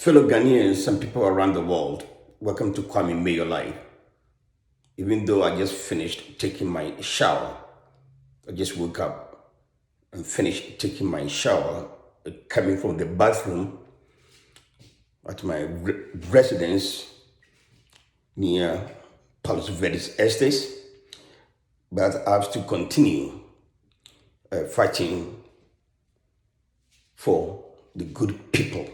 Fellow Ghanaians and people around the world, welcome to Kwame Mayor Life. Even though I just finished taking my shower, I just woke up and finished taking my shower, coming from the bathroom at my residence near Palos Verdes Estate, but I have to continue fighting for the good people.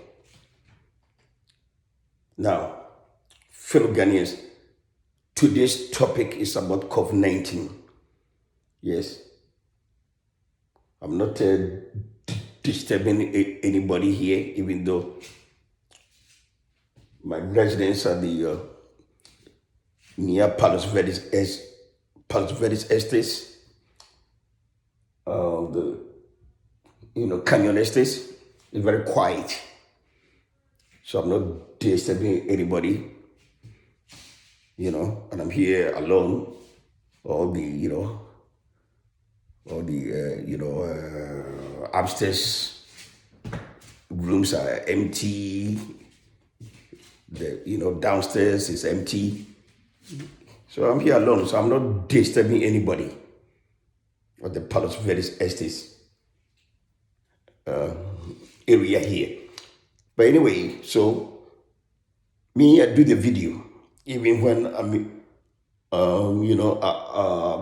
Now, fellow Ghanaians, today's topic is about COVID-19. Yes, I'm not disturbing anybody here, even though my residence are the near Palos Verdes Estates, the Canyon Estates. It's very quiet, so I'm not disturbing anybody. And I'm here alone. All the upstairs rooms are empty. The downstairs is empty. So I'm here alone. So I'm not disturbing anybody at the Palos Verdes Estates area here. But anyway, so me, I do the video even when I'm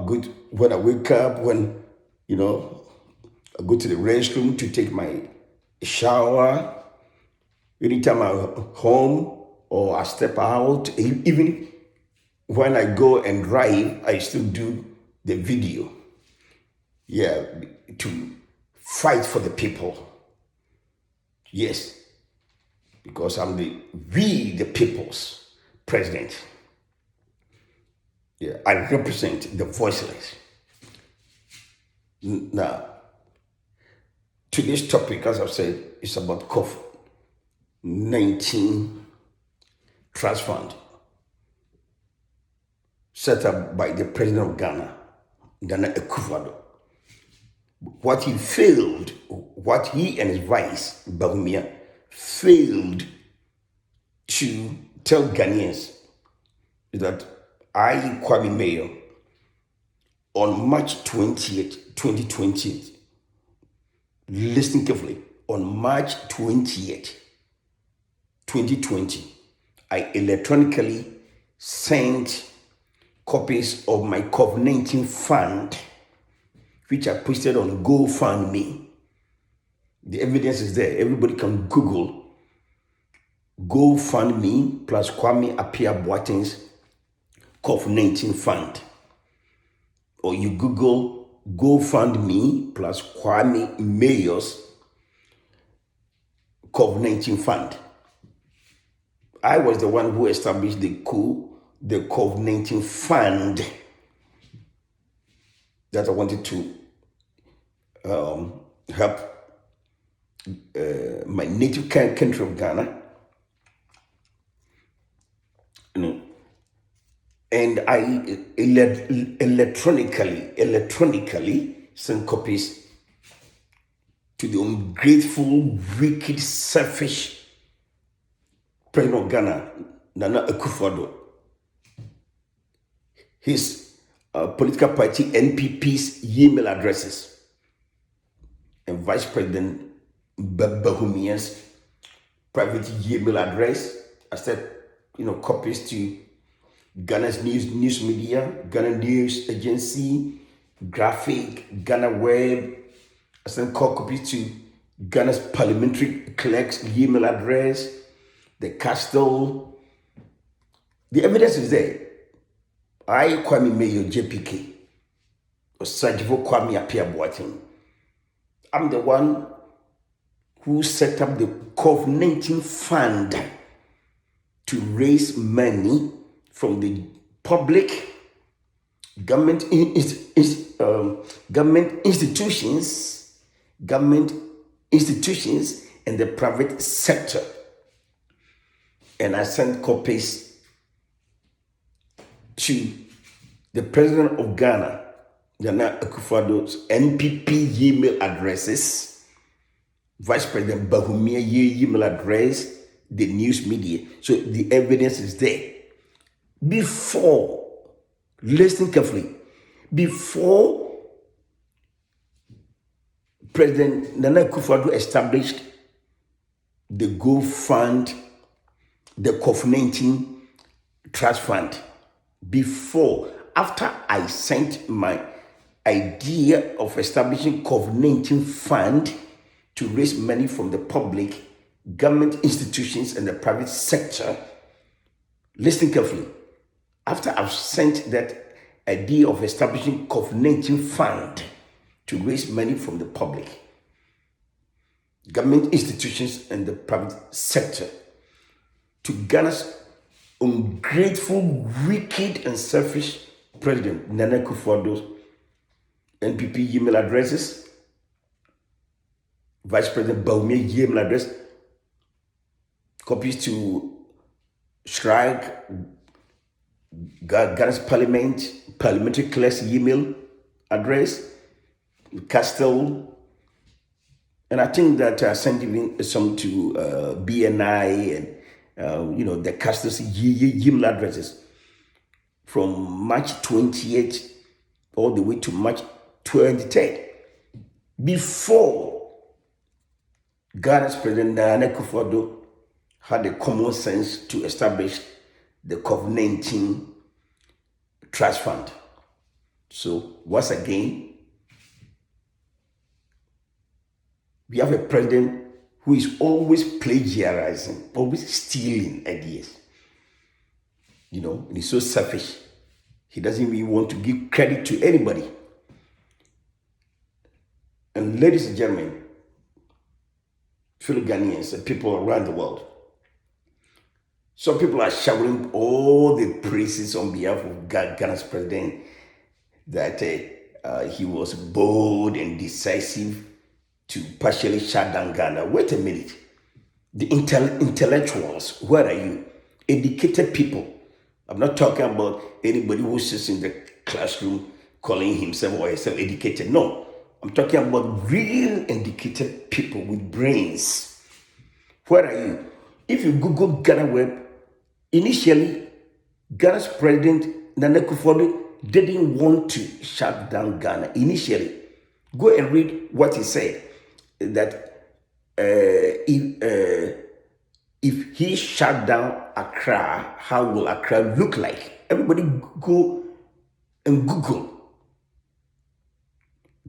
good when I wake up, when I go to the restroom to take my shower, anytime I'm home or I step out, even when I go and drive, I still do the video. Yeah, to fight for the people. Yes, because I'm the people's president. Yeah, I represent the voiceless. Now, today's topic, as I've said, is about COVID-19 Trust Fund set up by the President of Ghana, Nana Akufo-Addo. What he and his vice, Bahumia, failed to tell Ghanaians is that I, Kwame Mayor, on March 20th, 2020, listen carefully, on March 20th, 2020, I electronically sent copies of my COVID-19 fund, which I posted on GoFundMe. The evidence is there. Everybody can Google GoFundMe plus Kwame Appiah Boateng's COVID-19 fund. Or you Google GoFundMe plus Kwame Mayor's COVID-19 fund. I was the one who established the COVID-19 fund that I wanted to help my native country of Ghana. And I electronically sent copies to the ungrateful, wicked, selfish President of Ghana, Nana Akufo-Addo. His political party NPP's email addresses and Vice President Bahumia's private email address. I sent copies to Ghana's news media, Ghana News Agency, Graphic, Ghana Web. I sent copies to Ghana's parliamentary clerk's email address, the Castle. The evidence is there. I, Kwame Mayor JPK, or Sajifo Kwame Appiah Boateng, I'm the one who set up the COVID-19 fund to raise money from the public, government institutions, and the private sector. And I sent copies to the President of Ghana, Nana Akufo-Addo's NPP email addresses, Vice President Bahumia email address, the news media. So the evidence is there. Before, listen carefully, before President Nana Akufo-Addo established the Go Fund, the COVID-19 Trust Fund, after I sent my idea of establishing COVID-19 Fund to raise money from the public, government institutions, and the private sector, listen carefully. After I've sent that idea of establishing COVID-19 Fund to raise money from the public, government institutions, and the private sector, to Ghana's ungrateful, wicked, and selfish President Nana Akufo-Addo's NPP email addresses, Vice President Bawumia's email address, copies to Shrag, Ghana's parliamentary clerk's email address, Castle, and I think that I sent even some to BNI and the Castle's email addresses from March 28th all the way to March 23rd. Before Ghana's President Nana Akufo-Addo had the common sense to establish the COVID-19 Trust Fund. So once again, we have a president who is always plagiarizing, always stealing ideas. And he's so selfish. He doesn't even want to give credit to anybody. And ladies and gentlemen, fellow Ghanaians and people around the world, some people are shouting all the praises on behalf of Ghana's president that he was bold and decisive to partially shut down Ghana. Wait a minute. The intellectuals, where are you? Educated people. I'm not talking about anybody who sits in the classroom calling himself or herself educated. No, I'm talking about real educated people with brains. Where are you? If you Google Ghana Web, initially, Ghana's president Nana Akufo-Addo didn't want to shut down Ghana. Initially, go and read what he said. That if he shut down Accra, how will Accra look like? Everybody go and Google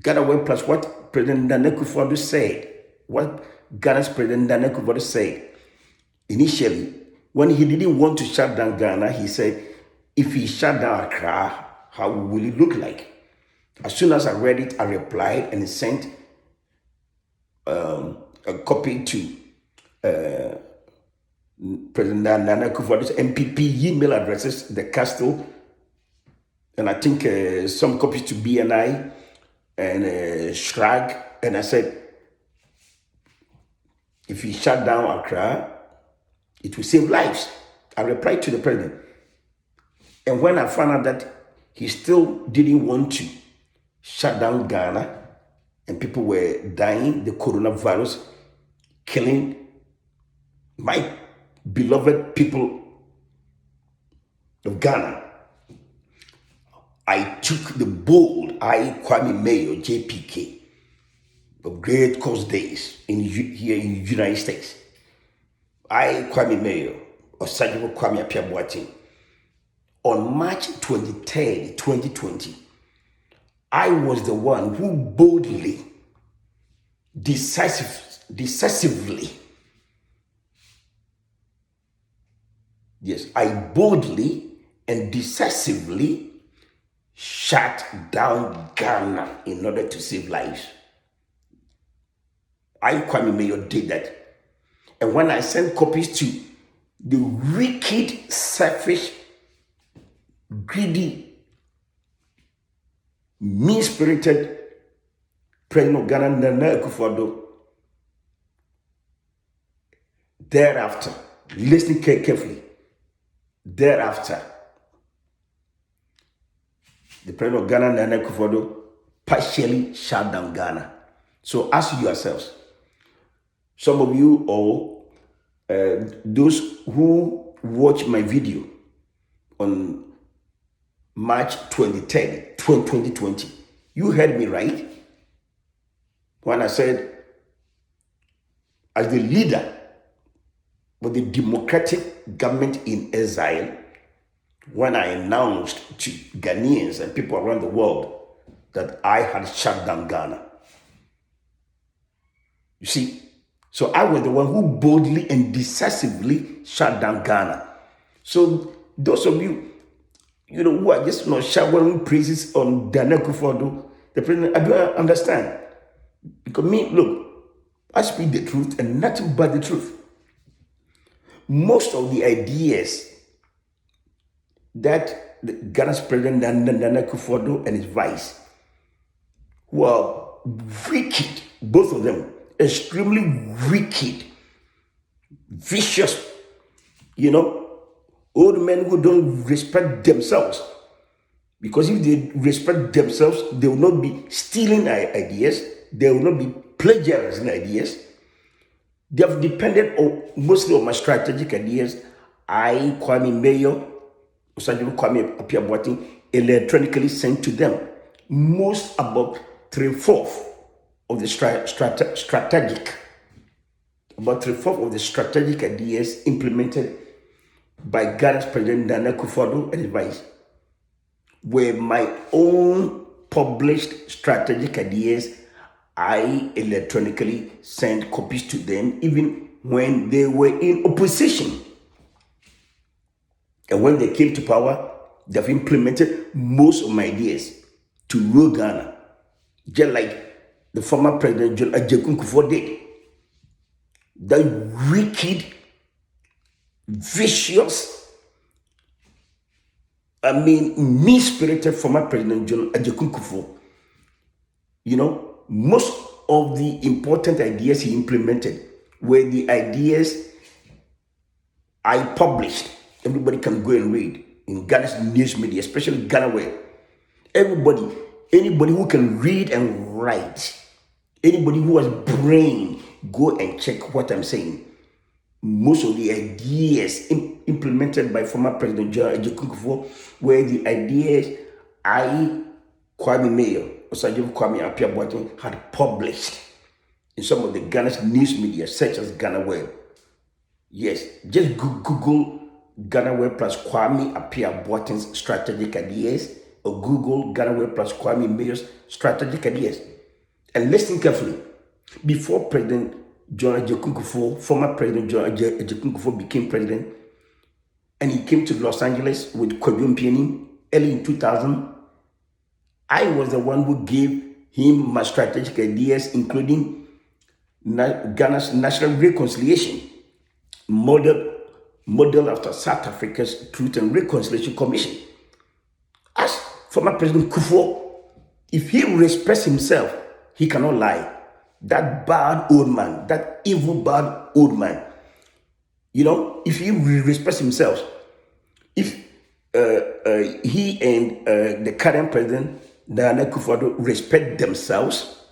Ghana Web Plus what President Nana Akufo-Addo said. What Ghana's President Nana Akufo-Addo said. Initially, when he didn't want to shut down Ghana, he said, if he shut down Accra, how will it look like? As soon as I read it, I replied and sent a copy to President Nana Akufo-Addo's MPP email addresses, the Castle, and I think some copies to BNI and Shrag. And I said, if he shut down Accra, it will save lives. I replied to the president. And when I found out that he still didn't want to shut down Ghana and people were dying, the coronavirus killing my beloved people of Ghana, I took the bold, Kwame Mayor, JPK, of Great Coast Days here in the United States. Kwame Mayor, or Sergeant Kwame Apiabuatin, on March 23rd, 2020, I was the one who boldly, decisively, yes, I boldly and decisively shut down Ghana in order to save lives. Kwame Mayor did that. And when I sent copies to the wicked, selfish, greedy, mean-spirited President of Ghana, Nana Akufo-Addo, thereafter, listen carefully, thereafter, the President of Ghana, Nana Akufo-Addo, partially shut down Ghana. So ask yourselves, some of you all Those who watch my video on March 23rd, 2020, you heard me right when I said, as the leader of the democratic government in exile, when I announced to Ghanaians and people around the world that I had shut down Ghana. You see, so I was the one who boldly and decisively shut down Ghana. So those of you, who are just showering praises on Dana Kufuor, the president, I don't understand. Because me, look, I speak the truth and nothing but the truth. Most of the ideas that Ghana's president Nana Kufuor and his vice were wicked, both of them, extremely wicked, vicious, old men who don't respect themselves. Because if they respect themselves, they will not be stealing ideas, they will not be plagiarizing ideas. They have depended mostly on my strategic ideas. I, Kwame Mayor, Kwame Apiaboating, electronically sent to them most about 3/4 of the strategic ideas implemented by Ghana's President Nana Akufo-Addo and his vice were my own published strategic ideas. I electronically sent copies to them even when they were in opposition. And when they came to power, they've implemented most of my ideas to rule Ghana, just like the former president John Ajekun Kufuor did. That wicked, vicious, mean-spirited former president John Ajekun Kufuor, most of the important ideas he implemented were the ideas I published. Everybody can go and read in Ghana's news media, especially Ghana Web. Anybody who can read and write, anybody who has brain, go and check what I'm saying. Most of the ideas implemented by former President John Ajekun Kufuor were the ideas I, Kwame Mayor, Osagyefo Kwame Apiaboating, had published in some of the Ghana's news media, such as Ghana Web. Yes, just Google Ghana Web plus Kwame Apiaboating's strategic ideas, or Google Ghana Web plus Kwame Mayor's strategic ideas. And listen carefully. Before President John Ajekun Kufuor, former President John Ajekun Kufuor became president, and he came to Los Angeles with Kwame early in 2000, I was the one who gave him my strategic ideas, including Ghana's national reconciliation, model after South Africa's Truth and Reconciliation Commission. As former President Kufuor, if he respects himself, he cannot lie. That bad old man, that evil bad old man, if he respects himself, if he and the current president, Nana Akufo-Addo, respect themselves,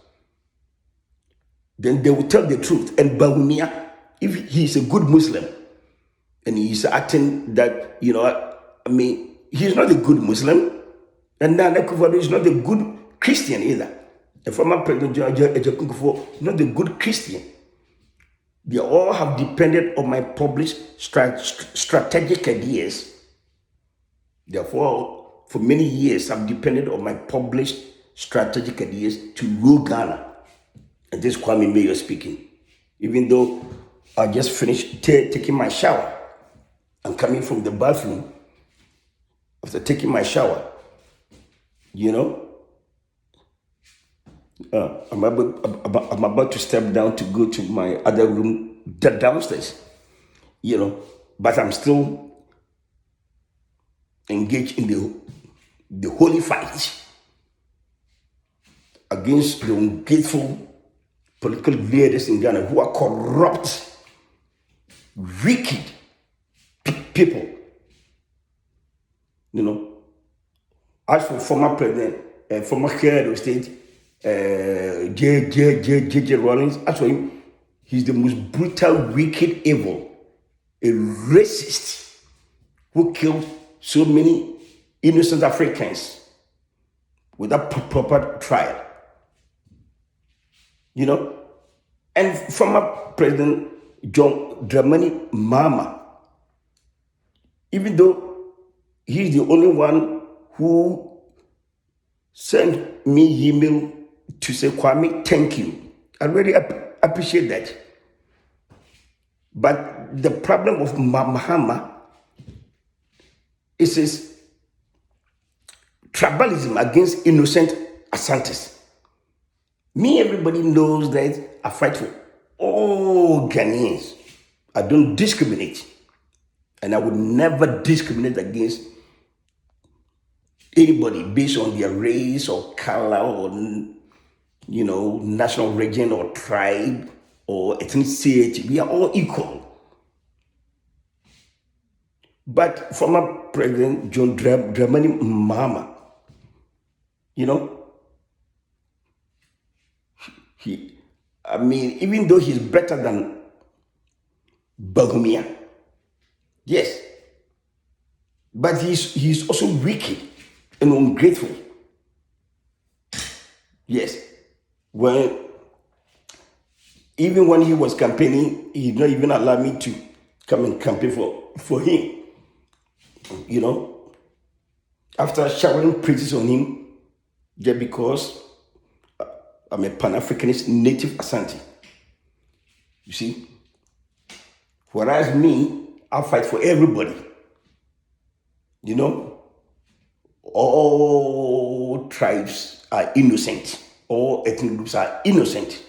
then they will tell the truth. And Bawumia, if he's a good Muslim, and he's acting that, he's not a good Muslim, and Nana Akufo-Addo is not a good Christian either. The former President Ajekun Kufuor is not a good Christian. They all have depended on my published strategic ideas. Therefore, for many years, I've depended on my published strategic ideas to rule Ghana. And this is Kwame Mayor speaking. Even though I just finished taking my shower, I'm coming from the bathroom after taking my shower, I'm about to step down to go to my other room downstairs, but I'm still engaged in the holy fight against the ungrateful political leaders in Ghana who are corrupt, wicked people. As for former president and former head of state, J.J. Rawlings, as for him, he's the most brutal, wicked, evil a racist who killed so many innocent Africans without proper trial. You know, and former President John Dramani Mahama, even though he's the only one who sent me email to say, Kwame, thank you. I really appreciate that. But the problem of Mahama is his tribalism against innocent Asantes. Me, everybody knows that I fight for all Ghanaians. I don't discriminate. And I would never discriminate against anybody based on their race or color or, national region or tribe or ethnicity. We are all equal. But former President John Dramani Mahama, even though he's better than Bagumia, yes, but he's also wicked and ungrateful. Yes, even when he was campaigning, he did not even allow me to come and campaign for him. After showering praises on him, just because I'm a Pan-Africanist native Asante. You see? Whereas me, I fight for everybody. All tribes are innocent. All ethnic groups are innocent.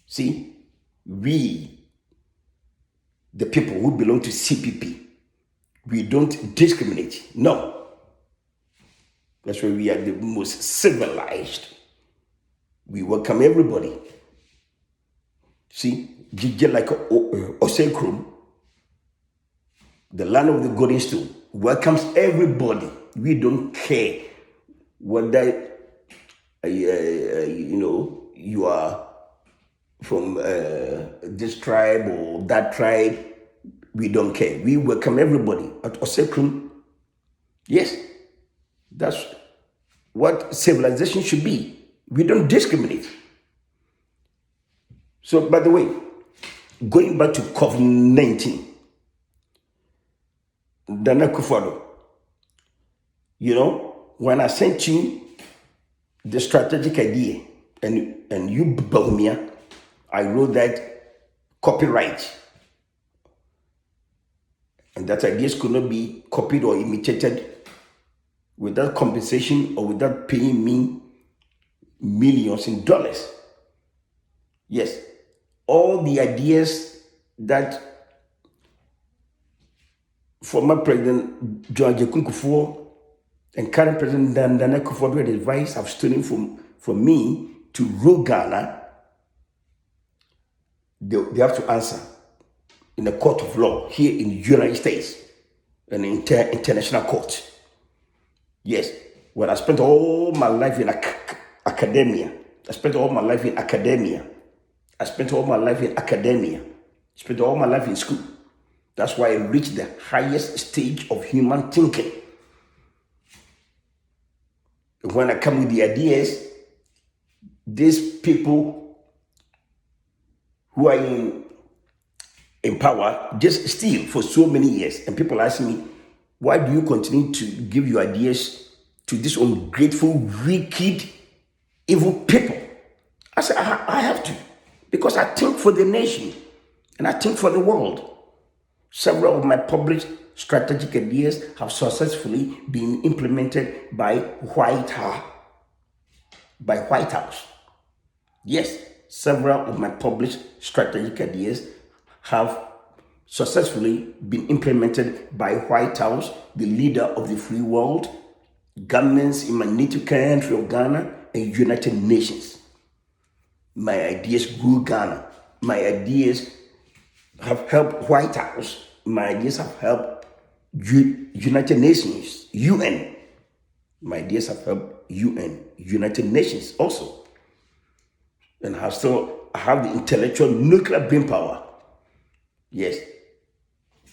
See? We, the people who belong to CPP, we don't discriminate. No. That's why we are the most civilized. We welcome everybody. See, just like Osekrum, the land of the golden stool, welcomes everybody. We don't care whether you are from this tribe or that tribe. We don't care. We welcome everybody at Osekrum. Yes, that's what civilization should be. We don't discriminate. So, by the way, going back to COVID-19, Dana Kufado, when I sent you the strategic idea and you Bahumia, I wrote that copyright. And that ideas could not be copied or imitated without compensation or without paying me millions in dollars. Yes, all the ideas that former President John Kufuor and current President Nana Akufo-Addo had advised have stolen from me to rule Ghana, they have to answer in the court of law here in the United States and international court. Yes, when I spent all my life in academia, I spent all my life in academia, spent all my life in school. That's why I reached the highest stage of human thinking. When I come with the ideas, these people who are in power just steal for so many years. And people ask me, why do you continue to give your ideas to these ungrateful, wicked, evil people? I said, I have to, because I think for the nation and I think for the world. Several of my published strategic ideas have successfully been implemented by White House. Yes, several of my published strategic ideas have successfully been implemented by White House, the leader of the free world, governments in my native country of Ghana, and United Nations. My ideas grew Ghana. My ideas have helped White House. My ideas have helped United Nations, UN. My ideas have helped UN, United Nations also. And I have the intellectual nuclear brain power. Yes.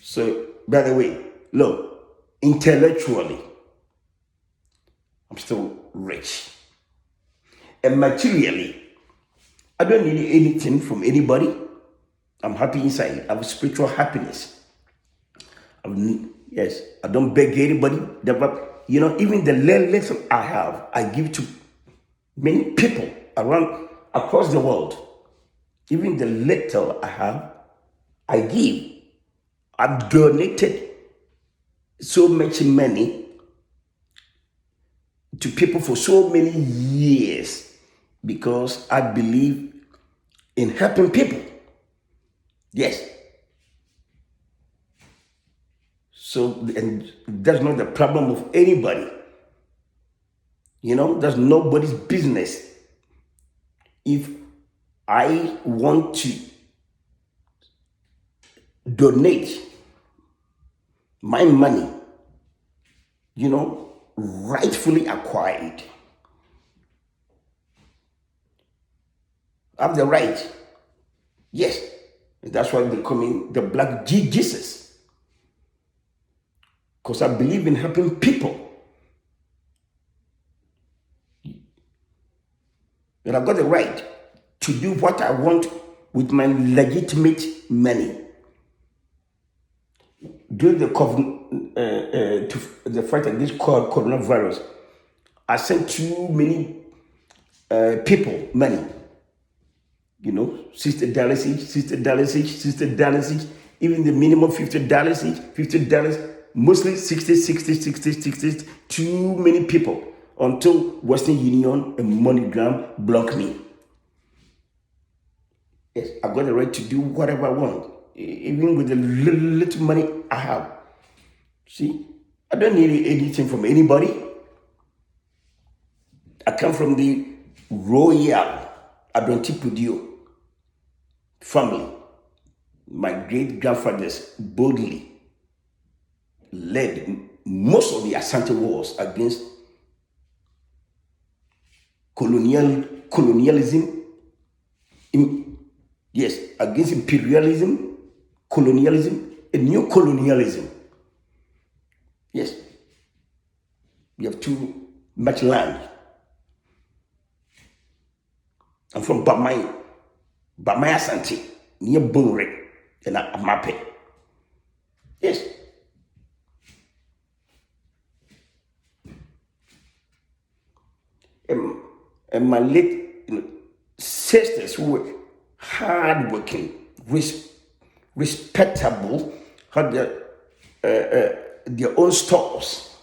So, by the way, look, intellectually, I'm still rich. And materially, I don't need anything from anybody. I'm happy inside. I have spiritual happiness. Yes, I don't beg anybody. Even the little I have, I give to many people around across the world. Even the little I have, I give. I've donated so much money to people for so many years because I believe in helping people. Yes. So, and that's not the problem of anybody. That's nobody's business. If I want to donate my money, rightfully acquired, I have the right. Yes. That's why they call me the Black Jesus. Because I believe in helping people. And I've got the right to do what I want with my legitimate money. During the fight against coronavirus, I sent too many people money. $60 each, $60 each, $60 each, even the minimum $50 each, $50, mostly 60, 60, 60, 60, too many people until Western Union and MoneyGram block me. Yes, I've got the right to do whatever I want, even with the little money I have. See, I don't need anything from anybody. I come from the royal Adontipudio family. My great grandfathers boldly led most of the Asante wars against colonialism. Yes, against imperialism, colonialism, and new colonialism. Yes, we have too much land. I'm from Bamai Asante, near Bore, and Amape. Yes. And my late sisters who were hardworking, respectable, had their own stores.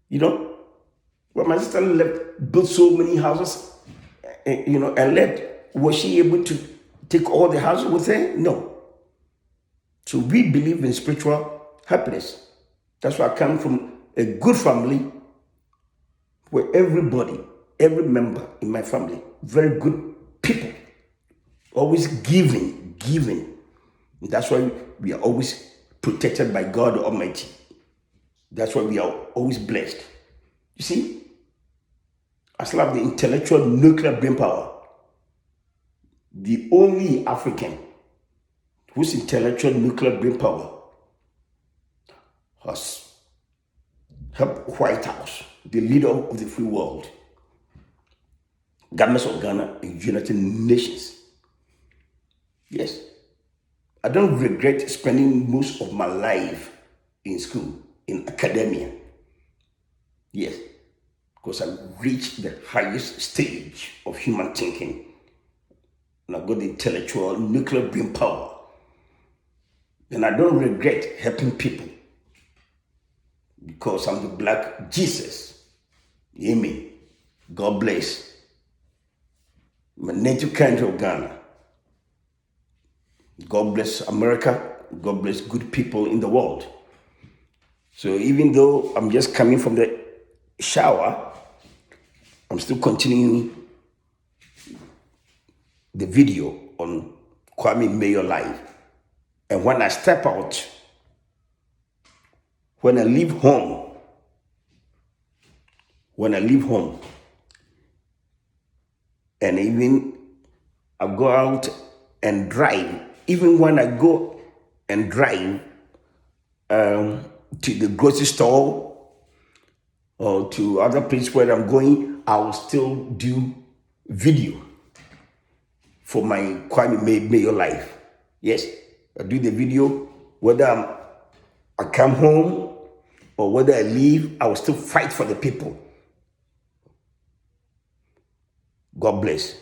When my sister left, built so many houses, and left, was she able to take all the houses with her? No. So we believe in spiritual happiness. That's why I come from a good family where everybody, every member in my family, very good people, always giving. That's why we are always protected by God Almighty. That's why we are always blessed. You see, I still have the intellectual nuclear brain power. The only African whose intellectual nuclear brain power has helped White House, the leader of the free world, governments of Ghana and United Nations. Yes. I don't regret spending most of my life in school, in academia. Yes. Because I reached the highest stage of human thinking. And I've got the intellectual nuclear brain power. And I don't regret helping people because I'm the Black Jesus. Amen. God bless. My native country of Ghana. God bless America. God bless good people in the world. So even though I'm just coming from the shower, I'm still continuing the video on Kwame Mayor Life. And when I step out, when I leave home, and even I go out and drive Even when I go and drive to the grocery store or to other places where I'm going, I will still do video for my Kwame Mayor life. Yes, I do the video whether I come home or whether I leave. I will still fight for the people. God bless.